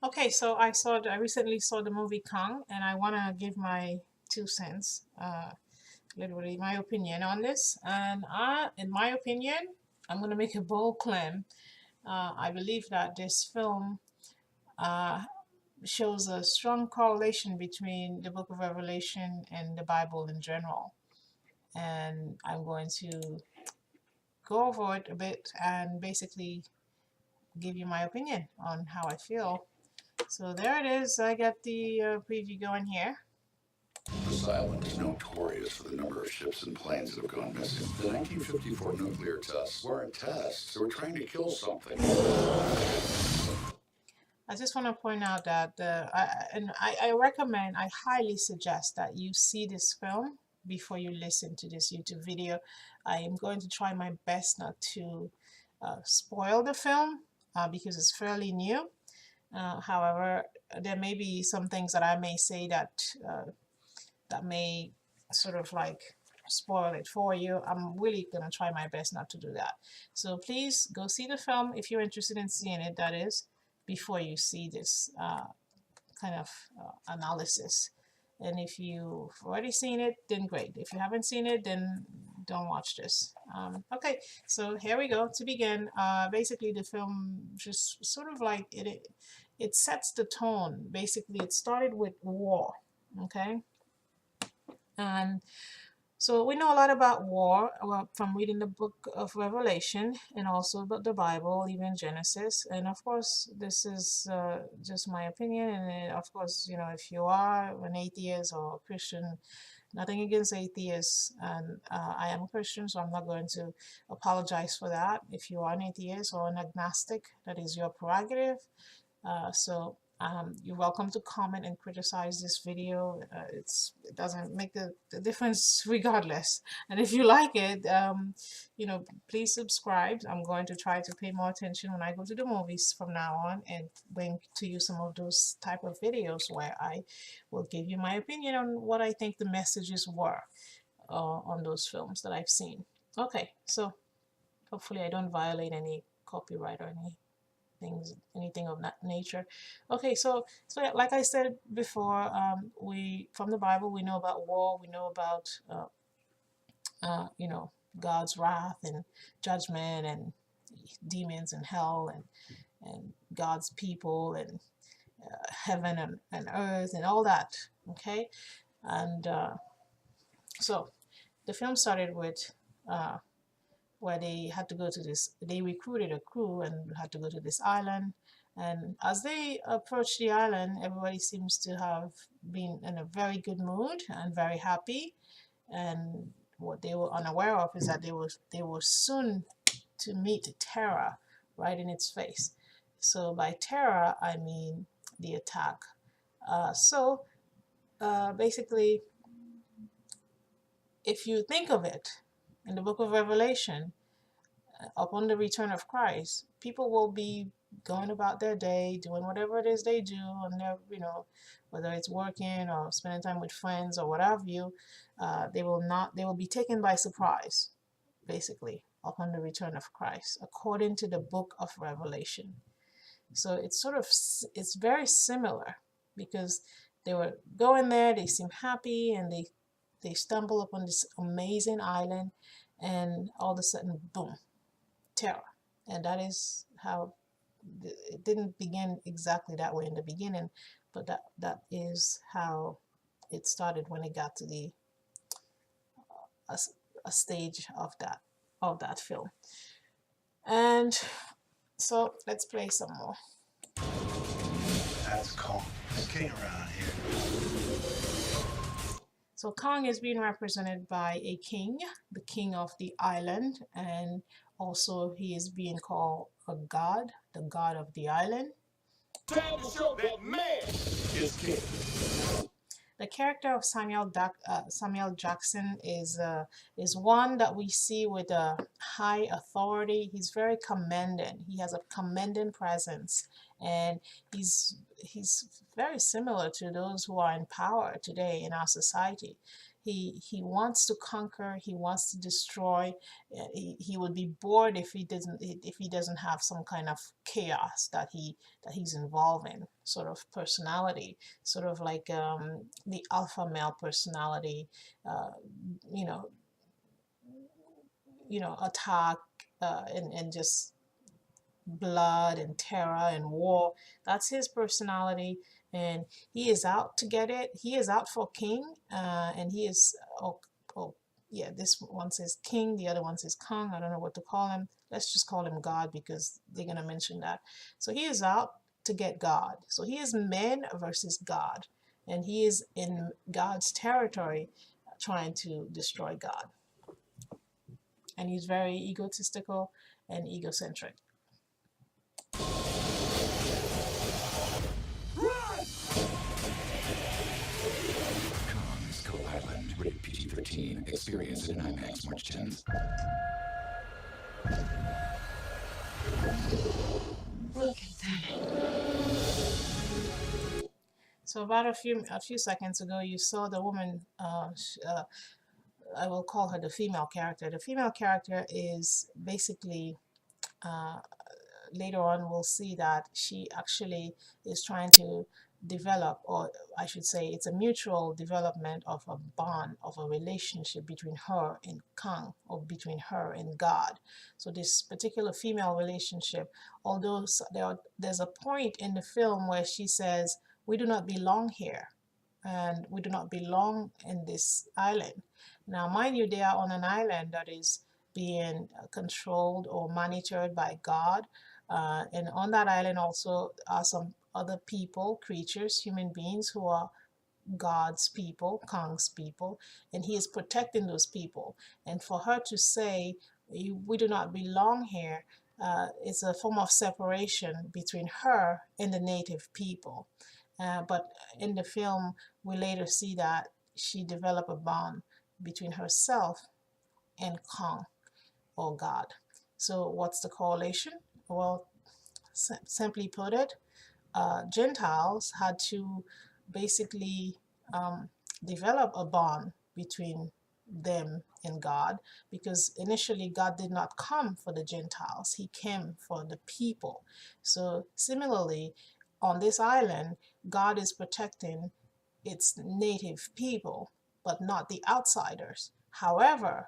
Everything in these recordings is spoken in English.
Okay, so I recently saw the movie Kong, and I want to give my 2 cents, literally my opinion on this. And in my opinion, I'm going to make a bold claim. I believe that this film uh, shows a strong correlation between the Book of Revelation and the Bible in general. And I'm going to go over it a bit and basically give you my opinion on how I feel. So there it is. I got the preview going here. This island is notorious for the number of ships and planes that have gone missing. The 1954 nuclear tests weren't tests. They were trying to kill something. I just want to point out that I recommend, I highly suggest that you see this film before you listen to this YouTube video. I am going to try my best not to spoil the film because it's fairly new. However, there may be some things that I may say that may sort of like spoil it for you. I'm really gonna try my best not to do that. So please go see the film if you're interested in seeing it, that is, before you see this kind of analysis. And if you've already seen it, then great. If you haven't seen it, then don't watch this. Okay, so here we go. To begin, basically the film just sort of like it sets the tone. Basically, it started with war. Okay, and so we know a lot about war from reading the book of Revelation and also about the Bible, even Genesis. And of course, this is just my opinion. And of course, you know, if you are an atheist or a Christian, nothing against atheists, and I am a Christian, so I'm not going to apologize for that. If you are an atheist or an agnostic, that is your prerogative. You're welcome to comment and criticize this video. It doesn't make the difference regardless. And if you like it, you know, please subscribe. I'm going to try to pay more attention when I go to the movies from now on and bring to you some of those type of videos where I will give you my opinion on what I think the messages were on those films that I've seen. Okay, so hopefully I don't violate any copyright or anything of that nature. Okay, so yeah, like I said before, we from the Bible we know about war, we know about you know, God's wrath and judgment and demons and hell and God's people and heaven and earth and all that. Okay, and so the film started with where they had to go to this, they recruited a crew and had to go to this island. And as they approached the island, everybody seems to have been in a very good mood and very happy. And what they were unaware of is that they were soon to meet terror right in its face. So by terror, I mean the attack. Basically, if you think of it, in the book of Revelation, upon the return of Christ, people will be going about their day, doing whatever it is they do, and they're, you know, whether it's working or spending time with friends or whatever you, they will be taken by surprise, basically, upon the return of Christ, according to the book of Revelation. So it's very similar because they were going there, they seem happy, and they stumble upon this amazing island, and all of a sudden, boom, terror. And that is how it didn't begin exactly that way in the beginning, but that is how it started when it got to the a, a stage of that film. And so let's play some more. That's Kong. He's king around here. So Kong is being represented by a king, the king of the island, and also he is being called a god, the god of the island. Time to show that man is king. The character of Samuel Jackson is one that we see with a high authority. He's very commanding. He has a commanding presence, and he's very similar to those who are in power today in our society. he wants to conquer, he wants to destroy. He would be bored if he doesn't have some kind of chaos that he's involved in, sort of personality, sort of like the alpha male personality, uh, you know, attack, and just blood and terror and war. That's his personality, and he is out to get it. He is out for king, and he is oh yeah. This one says king, the other one says Kong. I don't know what to call him. Let's just call him God because they're gonna mention that. So he is out to get God. So he is men versus God, and he is in God's territory, trying to destroy God. And he's very egotistical and egocentric. Kong Skull Island, rated PG-13. Experience in IMAX March 10th. Look at that. So about a few seconds ago, you saw the woman. I will call her the female character. The female character is basically, later on we'll see that she actually is trying to develop, or I should say it's a mutual development of a bond, of a relationship between her and Kong, or between her and God. So this particular female relationship, although there's a point in the film where she says, we do not belong here, and we do not belong in this island. Now, mind you, they are on an island that is being controlled or monitored by God. And on that island also are some other people, creatures, human beings who are God's people, Kong's people, and he is protecting those people. And for her to say, we do not belong here, it's a form of separation between her and the native people. But in the film, we later see that she developed a bond between herself and Kong, or God. So what's the correlation? Well, simply put it, Gentiles had to basically develop a bond between them and God, because initially God did not come for the Gentiles, he came for the people. So similarly, on this island, God is protecting its native people, but not the outsiders. However,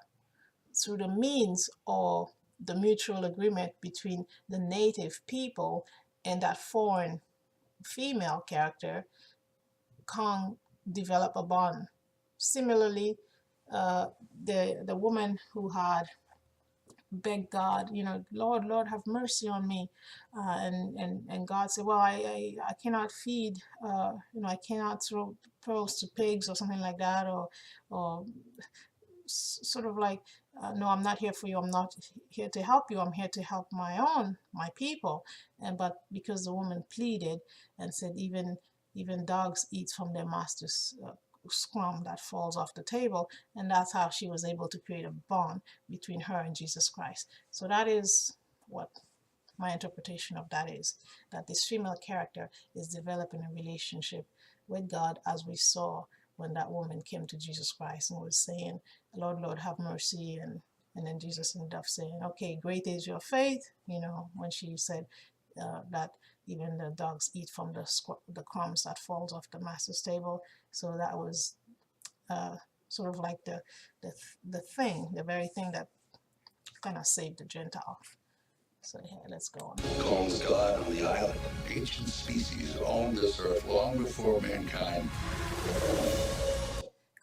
through the means of the mutual agreement between the native people and that foreign female character, Kong developed a bond. Similarly, the woman who had begged God, Lord, have mercy on me, and God said, well, I cannot feed, I cannot throw pearls to pigs or something like that, or sort of like, no, I'm not here for you, I'm not here to help you, I'm here to help my people. But because the woman pleaded and said, even dogs eat from their master's scrum that falls off the table, and that's how she was able to create a bond between her and Jesus Christ. So that is what my interpretation of that is, that this female character is developing a relationship with God, as we saw when that woman came to Jesus Christ and was saying, Lord, have mercy, and then Jesus ended up saying, okay, great is your faith, when she said that even the dogs eat from the crumbs that falls off the master's table. So that was sort of like the very thing that kind of saved the Gentile. So yeah, let's go on. Kong's God on the island. Ancient species owned this earth long before mankind.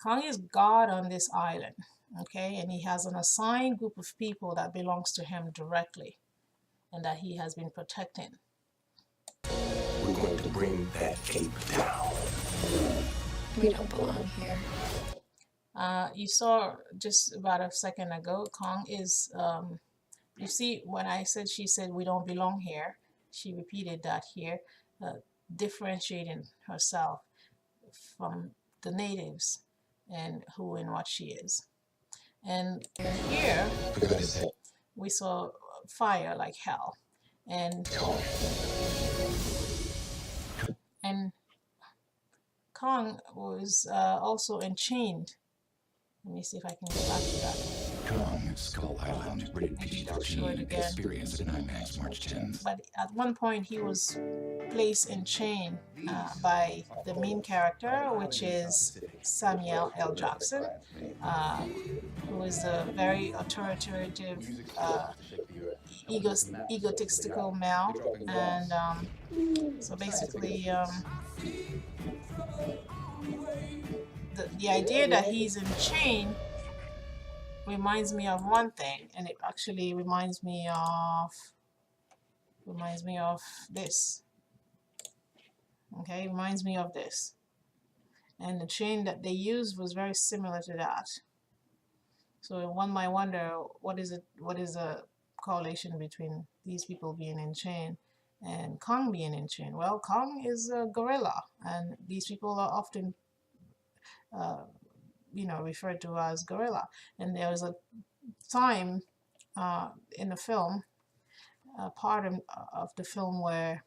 Kong is God on this island, okay? And he has an assigned group of people that belongs to him directly and that he has been protecting. We're going to bring that cape down. We don't belong here. You saw just about a second ago, Kong is, you see, when she said, we don't belong here, she repeated that here, differentiating herself from the natives and who and what she is. And here, we saw fire like hell. And Kong was also enchained Let me see if I can go back to that. Kong, Skull Island, rated Maybe I'll show it PG-13, again. experience at IMAX March 10th. But at one point he was placed in chain by the main character, which is Samuel L. Jackson, who is a very authoritative, egotistical male. And so basically, the idea that he's in chain reminds me of one thing, and it actually reminds me of this. Okay, reminds me of this. And the chain that they used was very similar to that. So one might wonder, what is a correlation between these people being in chain and Kong being in chain? Well, Kong is a gorilla, and these people are often referred to as gorilla. And there was a time in the film, part of the film, where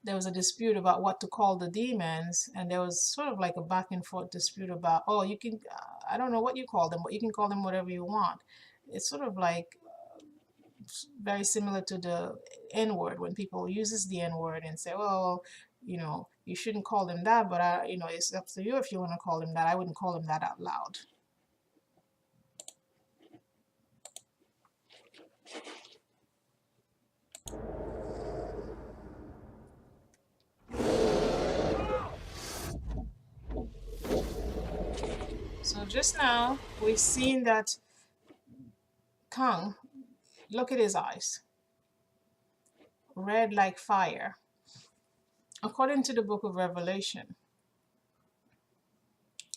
there was a dispute about what to call the demons, and there was sort of like a back and forth dispute about, oh, you can, I don't know what you call them, but you can call them whatever you want. It's sort of like very similar to the N-word, when people uses the N-word and say, well, you shouldn't call them that, but it's up to you if you want to call them that. I wouldn't call them that out loud. So just now we've seen that Kong, look at his eyes, red like fire. According to the book of Revelation,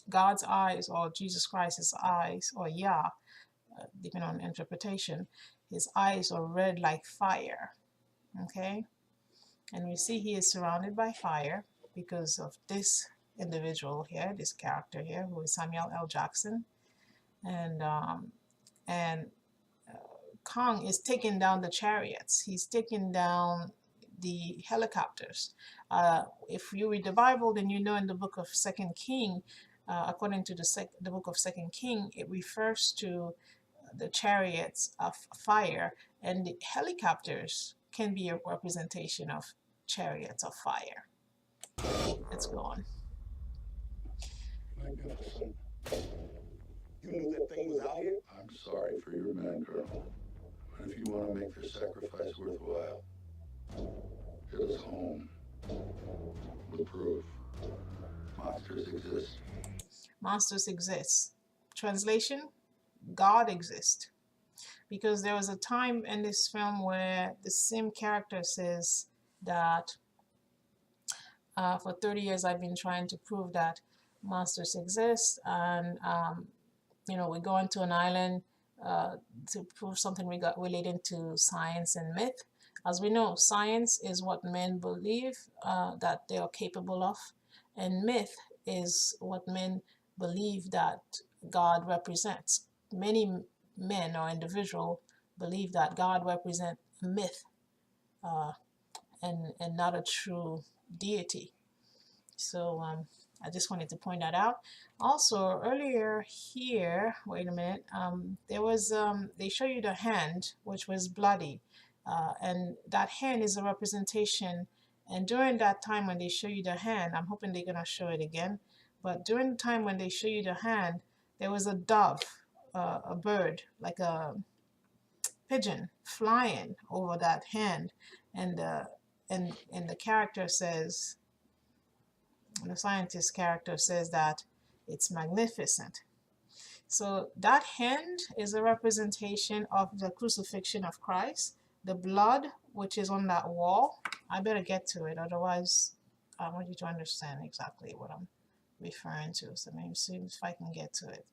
God's eyes, or Jesus Christ's eyes, or Yah, depending on interpretation, his eyes are red like fire. Okay? And we see he is surrounded by fire because of this individual here, this character here, who is Samuel L. Jackson. And Kong is taking down the chariots. He's taking down the helicopters. If you read the Bible, then you know in the book of 2nd King, according to the book of 2nd King, it refers to the chariots of fire, and the helicopters can be a representation of chariots of fire. Let's go on. Magnificent. You knew that thing was out here? I'm sorry for your men, Colonel. But if you want to make the sacrifice worthwhile, get us home with proof. Monsters exist. Monsters exist. Translation: God exists. Because there was a time in this film where the same character says that for 30 years I've been trying to prove that monsters exist, and we go into an island to prove something relating to science and myth. As we know, science is what men believe that they are capable of, and myth is what men believe that God represents. Many men or individuals believe that God represents a myth and not a true deity. So I just wanted to point that out. Also, earlier here, wait a minute, there was, they show you the hand, which was bloody. And that hand is a representation. And during that time when they show you the hand, I'm hoping they're going to show it again. But during the time when they show you the hand, there was a dove, a bird, like a pigeon, flying over that hand. And the character says, the scientist character says that it's magnificent. So that hand is a representation of the crucifixion of Christ. The blood, which is on that wall, I better get to it, otherwise I want you to understand exactly what I'm referring to. So maybe see if I can get to it.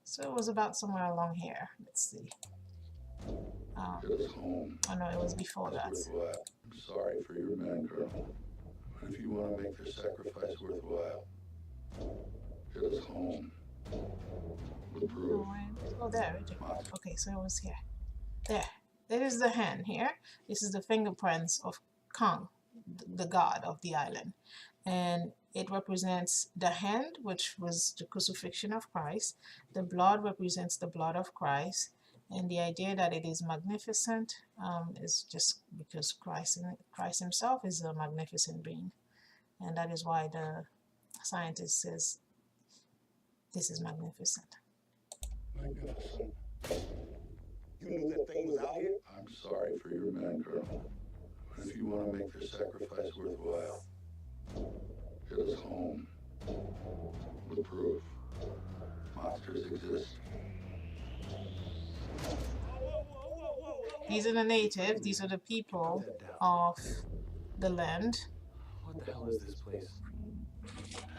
So it was about somewhere along here. Let's see. Oh no, it was before that. I'm sorry for your men, Colonel. But if you want to make the sacrifice worthwhile, get us home with proof. Oh, there. Okay, so it was here. There. That is the hand here. This is the fingerprints of Kong, the god of the island. And it represents the hand, which was the crucifixion of Christ. The blood represents the blood of Christ. And the idea that it is magnificent is just because Christ himself is a magnificent being. And that is why the scientist says this is magnificent. Magnificent. You knew that thing was out here? I'm sorry for your men, Colonel. But if you want to make their sacrifice worthwhile, get us home with proof. Monsters exist. These are the natives, these are the people of the land. What the hell is this place?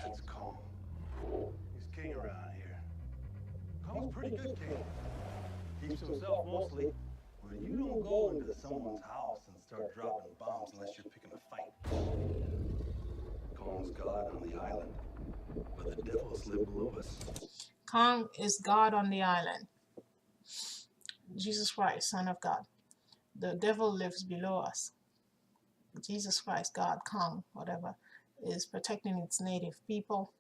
That's Kong. He's king around here. Kong's pretty good, king. Keeps himself mostly. But you don't go into someone's house and start dropping bombs unless you're picking a fight. Kong's God on the island, but the devils live below us. Kong is God on the island. Jesus Christ, Son of God. The devil lives below us. Jesus Christ, God, Kong, whatever, is protecting its native people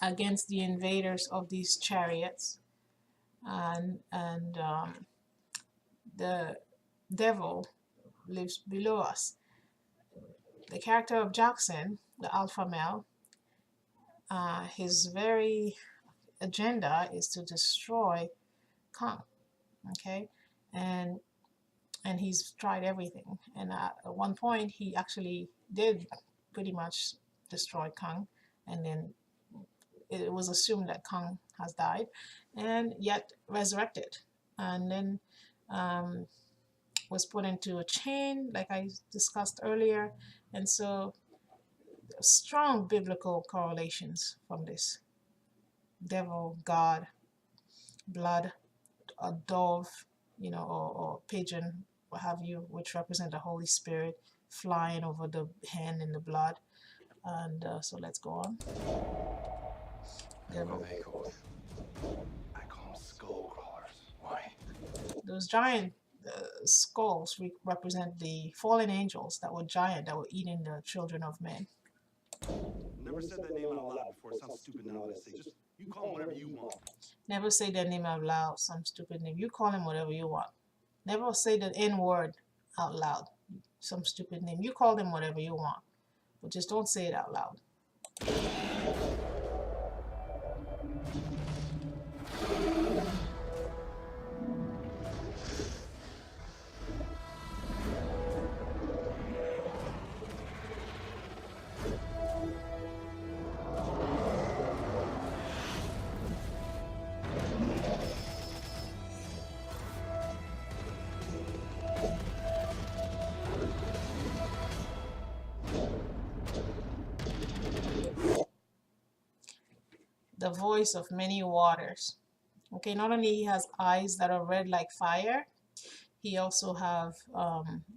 against the invaders of these chariots. And the devil lives below us. The character of Jackson, the alpha male, his very agenda is to destroy Kong, okay, and he's tried everything, and at one point he actually did pretty much destroy Kong, and then it was assumed that Kong has died, and yet resurrected, and then was put into a chain, like I discussed earlier, and so strong biblical correlations from this. Devil, God, blood, a dove, you know, or pigeon, what have you, which represent the Holy Spirit flying over the hand in the blood. And so let's go on. What are they called? I call them skull crawlers. Why? Those giant skulls represent the fallen angels that were giant, that were eating the children of men. Never said that name out loud before. It sounds stupid now that I say. Just you call them whatever you want. Never say their name out loud, some stupid name. You call them whatever you want. Never say the N word out loud, some stupid name. You call them whatever you want, but just don't say it out loud. The voice of many waters. Okay, not only he has eyes that are red like fire, he also have,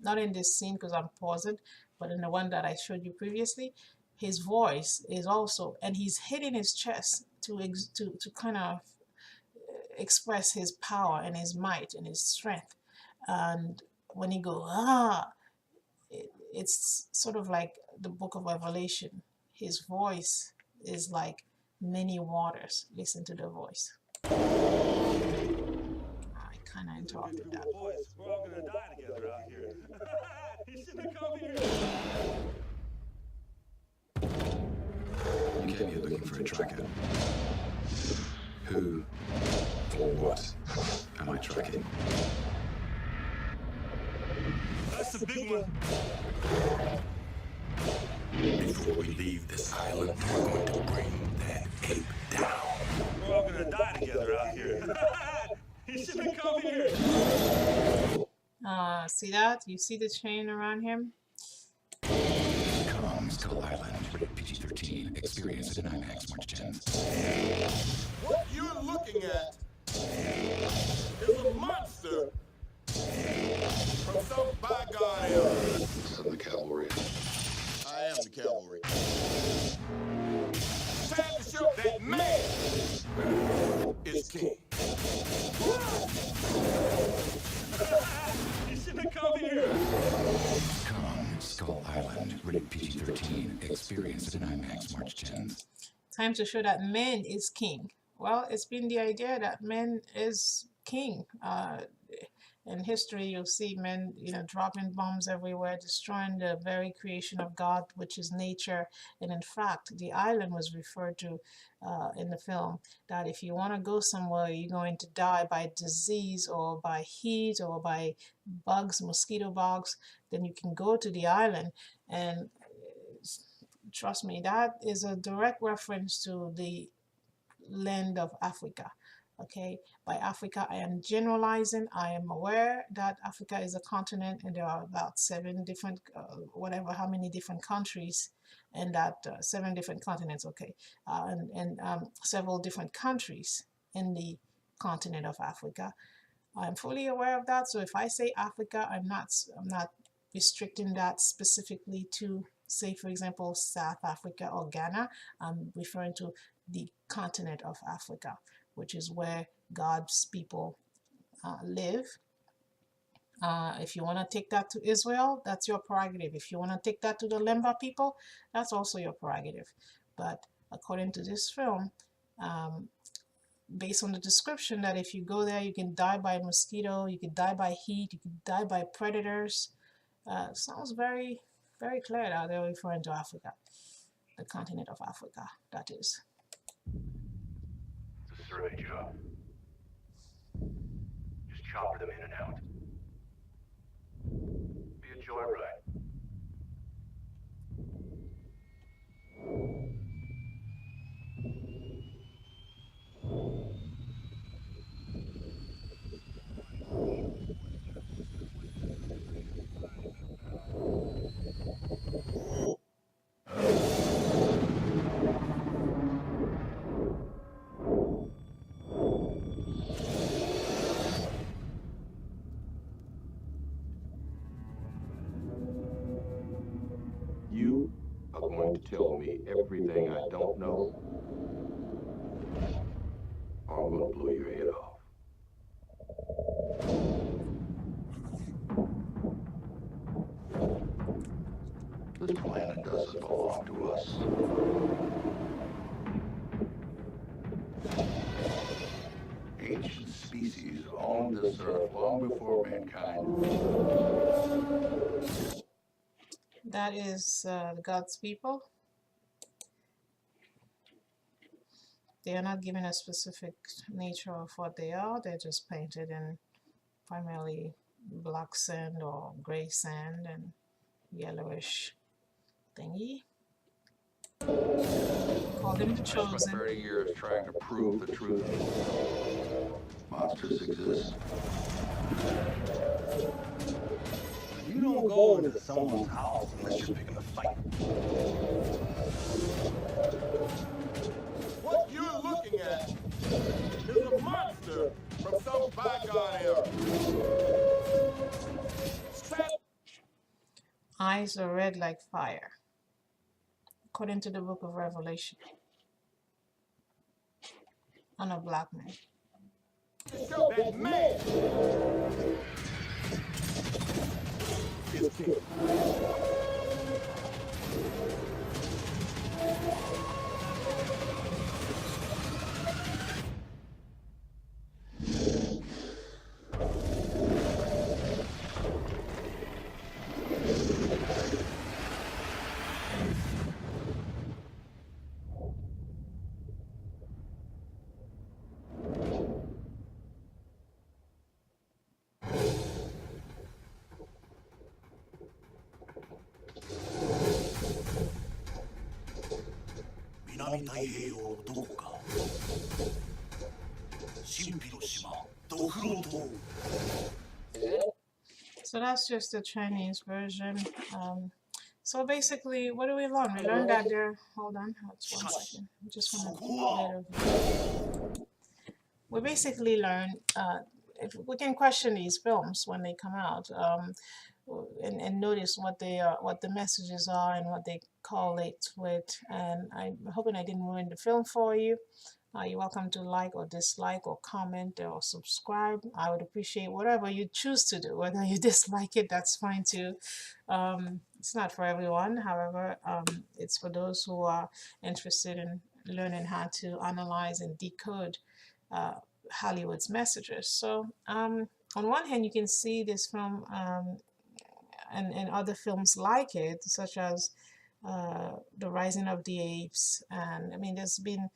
not in this scene because I'm paused, but in the one that I showed you previously, his voice is also, and he's hitting his chest to kind of express his power and his might and his strength. And when he goes, it's sort of like the book of Revelation. His voice is like many waters. Listen to the voice. I kind of interrupted that. Boys, we're all gonna die together out here. He shouldn't have come here. You came here looking for a tracker. Who or what am I tracking? That's the big one. Before we leave this island, we're going to bring that ape down. We're all gonna die together out here. He shouldn't have come here. See that? You see the chain around him? Kong, Skull Island, rated PG-13, experience at IMAX March 10th. What you're looking at is a monster from some bygone era. Send the cavalry. I am the cavalry. Time to show that man is king. You shouldn't have come here. Kong, Skull Island. Island, rated PG-13, experienced in IMAX March 10th. Time to show that men is king. Well, it's been the idea that men is king. In history, you'll see men, dropping bombs everywhere, destroying the very creation of God, which is nature. And in fact, the island was referred to in the film that if you want to go somewhere, you're going to die by disease or by heat or by bugs, mosquito bugs, then you can go to the island. And trust me, that is a direct reference to the land of Africa. Okay, by Africa, I am generalizing. I am aware that Africa is a continent and there are about 7 different, how many different countries, and that 7 different continents, okay, and several different countries in the continent of Africa. I'm fully aware of that. So if I say Africa, I'm not restricting that specifically to, say, for example, South Africa or Ghana. I'm referring to the continent of Africa, which is where God's people live. If you want to take that to Israel, that's your prerogative. If you want to take that to the Lemba people, that's also your prerogative. But according to this film, based on the description that if you go there, you can die by mosquito, you can die by heat, you can die by predators. Sounds very, very clear that they're referring to Africa, the continent of Africa, that is. It's a survey job. Just chopper them in and out. Be a joyride. You are going to tell me everything I don't know, or I'm going to blow your head off. This planet doesn't belong to us. Ancient species owned this earth long before mankind. That is God's people. They are not given a specific nature of what they are. They're just painted in primarily black sand or gray sand and yellowish thingy. Call them the I spent chosen. 30 years trying to prove the truth. Monsters exist. You don't go into someone's house unless you're picking a fight. What you're looking at is a monster from some bygone era. Eyes are red like fire, according to the book of Revelation, on a black man. That man. So that's just the Chinese version. So basically, what do we learn? We learned that there. Hold on, just 1 second. I just want to. We basically learn. If we can question these films when they come out, and notice what they are, what the messages are, and what they correlate with. And I'm hoping I didn't ruin the film for you. You're welcome to like or dislike or comment or subscribe. I would appreciate whatever you choose to do. Whether you dislike it, that's fine too. It's not for everyone. However, it's for those who are interested in learning how to analyze and decode uh, Hollywood's messages. So, on one hand, you can see this film and other films like it, such as The Rising of the Apes, and I mean, there's been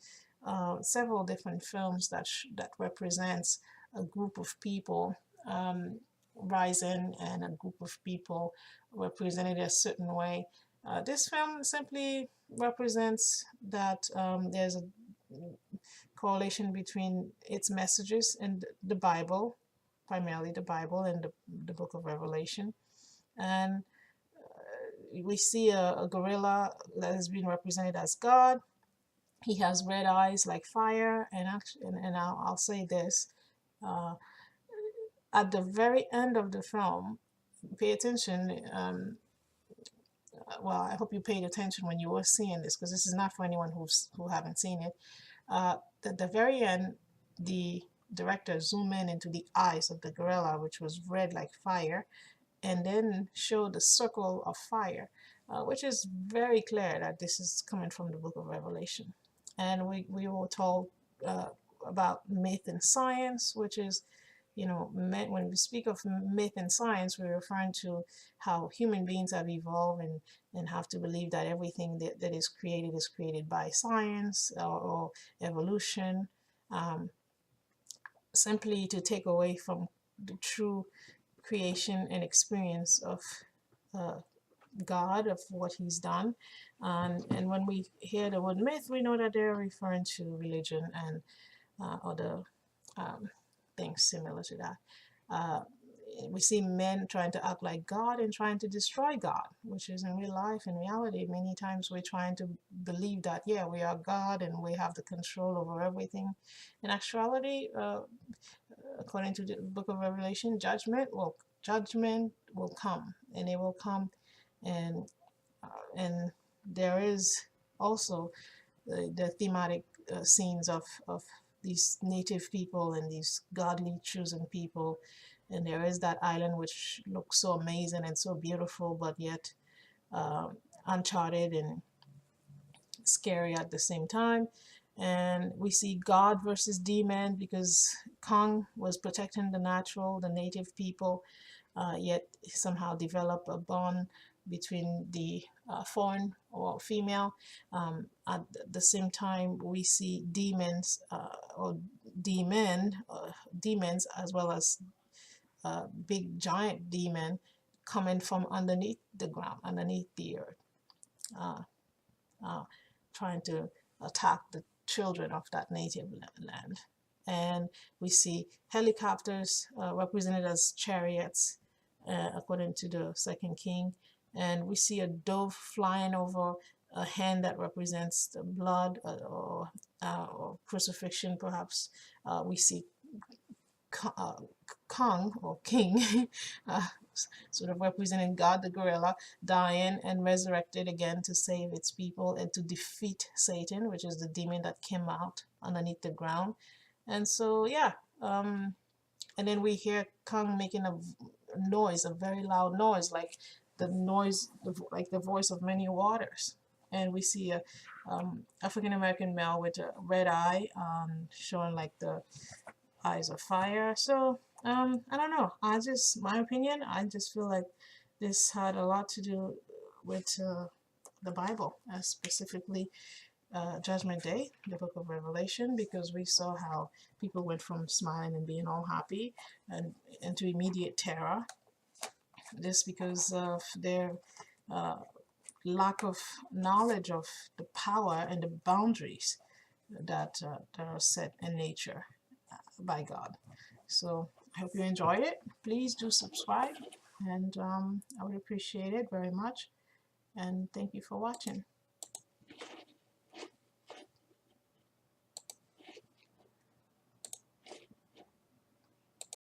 several different films that represents a group of people rising and a group of people represented a certain way. This film simply represents that there's a correlation between its messages and the Bible, primarily the Bible and the book of Revelation. And we see a gorilla that has been represented as God. He has red eyes like fire, and I'll say this: at the very end of the film, pay attention. Well, I hope you paid attention when you were seeing this, because this is not for anyone who haven't seen it. At the very end, the director zoomed in into the eyes of the gorilla, which was red like fire, and then showed the circle of fire, which is very clear that this is coming from the book of Revelation. And we were told about myth and science, which is, when we speak of myth and science, we're referring to how human beings have evolved and have to believe that everything that is created by science or evolution, simply to take away from the true creation and experience of God, of what he's done. And when we hear the word myth, we know that they're referring to religion and other things similar to that. We see men trying to act like God and trying to destroy God, which is in real life, in reality, many times we're trying to believe that, yeah, we are God and we have the control over everything. In actuality, according to the book of Revelation, judgment will come, and it will come, and there is also the thematic scenes of these native people and these godly chosen people, and there is that island which looks so amazing and so beautiful, but yet uncharted and scary at the same time. And we see God versus demon, because Kong was protecting the natural, the native people, yet somehow develop a bond between the foreign or female. At the same time, we see demons or demons, as well as big giant demon coming from underneath the ground, underneath the earth, trying to attack the children of that native land. And we see helicopters represented as chariots, according to the second king. And we see a dove flying over a hand that represents the blood or crucifixion, perhaps. We see Kong or King, sort of representing God, the gorilla, dying and resurrected again to save its people and to defeat Satan, which is the demon that came out underneath the ground. And so, yeah, and then we hear Kong making a noise, a very loud noise, like the noise, like the voice of many waters. And we see a African-American male with a red eye, showing like the eyes of fire. So I don't know, my opinion, I just feel like this had a lot to do with the Bible, specifically Judgment Day, the book of Revelation, because we saw how people went from smiling and being all happy and into immediate terror, just because of their lack of knowledge of the power and the boundaries that are set in nature by God. So I hope you enjoy it. Please do subscribe, and I would appreciate it very much. And thank you for watching.